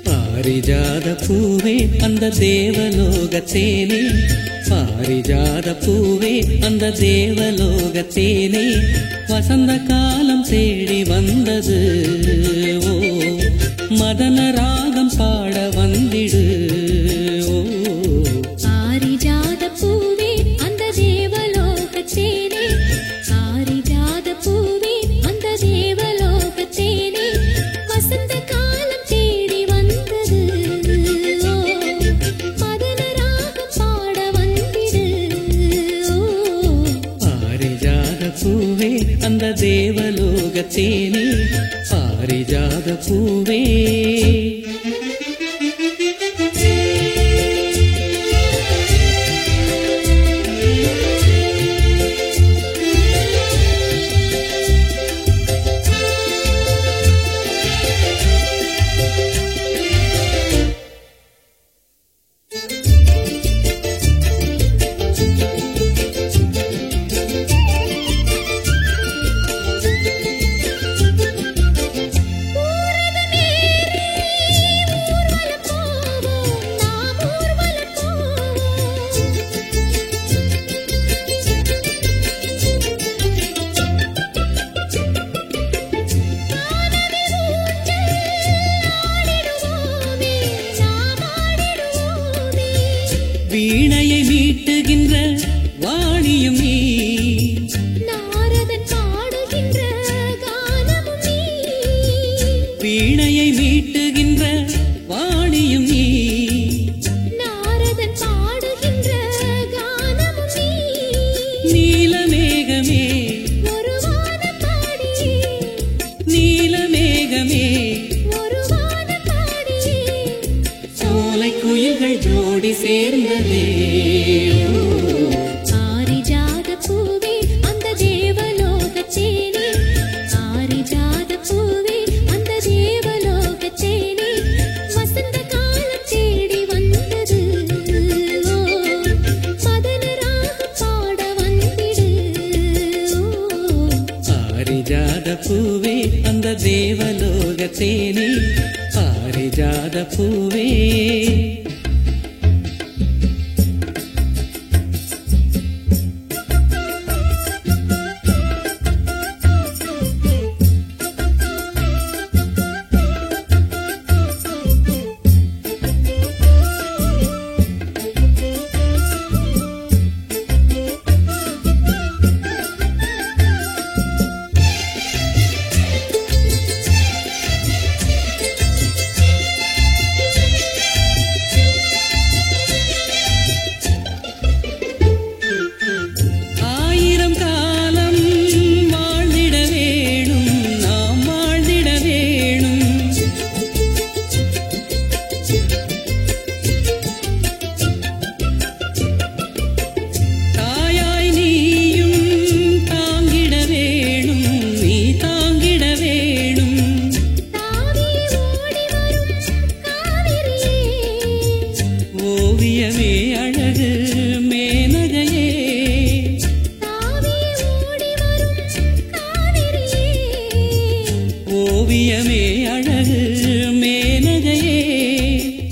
பாரிஜாத பூவே அந்த தேவலோகத்தேனே, பாரிஜாத பூவே அந்த தேவலோகத்தேனே, வசந்த காலம் தேடி வந்தது. ஓ மதன ராகம் பாட வந்திடு. ஓ பாரிஜாத பூவே அந்த தேவலோகத்தேனே, பாரிஜாத பூவே அந்த தேவலோகத்தேனே, வசந்த காலம் தேடி வந்தது. ஓ மதன ராகம் பாட வந்திடு. ஓ பாரிஜாத பூவே அந்த தேவலோகத்தேனே, பாரிஜாத பூவே. வீணையை மீட்டுகின்ற வாணியும் நீ, நாரதன் பாடுகின்ற கானமும் நீ, வீணையை மீட்டுகின்ற வாணியும் நீ, நாரதன் பாடுகின்ற கானமும் நீ, நீலமேகமே ஒரு வானம் பாடியே, நீலமேகமே ஒரு வானம் பாடியே, சோலை குயில்கள் ஜோடி சேர்ந்ததே. பாரிஜாத பூவே அந்த தேவலோகத்தேனே, பாரிஜாத பூவே அந்த தேவலோகத்தேனே, வசந்த காலம் தேடி வந்தது. ஓ மதன ராகம் பாட வந்திடு. ஓ பாரிஜாத பூவே அந்த தேவலோகத்தேனே, பாரிஜாத பூவே. ஆயிரம் காலம் வாழ்ந்திட வேணும், நாம் வாழ்ந்திட வேணும். தாயாய் நீயும் தாங்கிட வேணும், நீ தாங்கிட வேணும். தாவி ஓடி வரும் காவிரியே, ஓவியமே அழகு மேனகையே, தாவி ஓடி வரும் காவிரியே, ஓவியமே அழகு மேனகையே,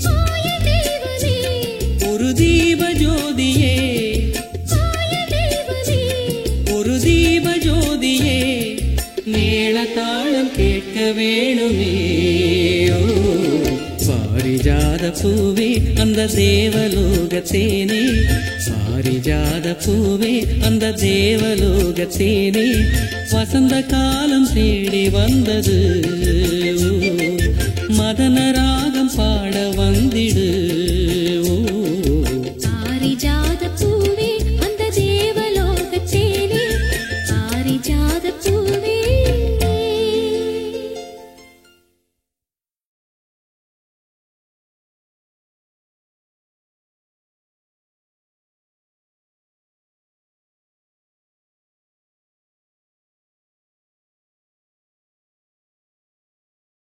மாய தெய்வமே, ஒரு தீப ஜோதியே, மாய தெய்வமே, ஒரு தீப ஜோதியே, மேளதாளம் கேட்க வேணுமே. ஓ பாரிஜாத பூவே அந்த தேவலோகத்தேனே, பாரிஜாத பூவே அந்த தேவலோகத்தேனே, வசந்த காலம் தேடி வந்தது. ஓ மதன ராகம் பாட வந்திடு.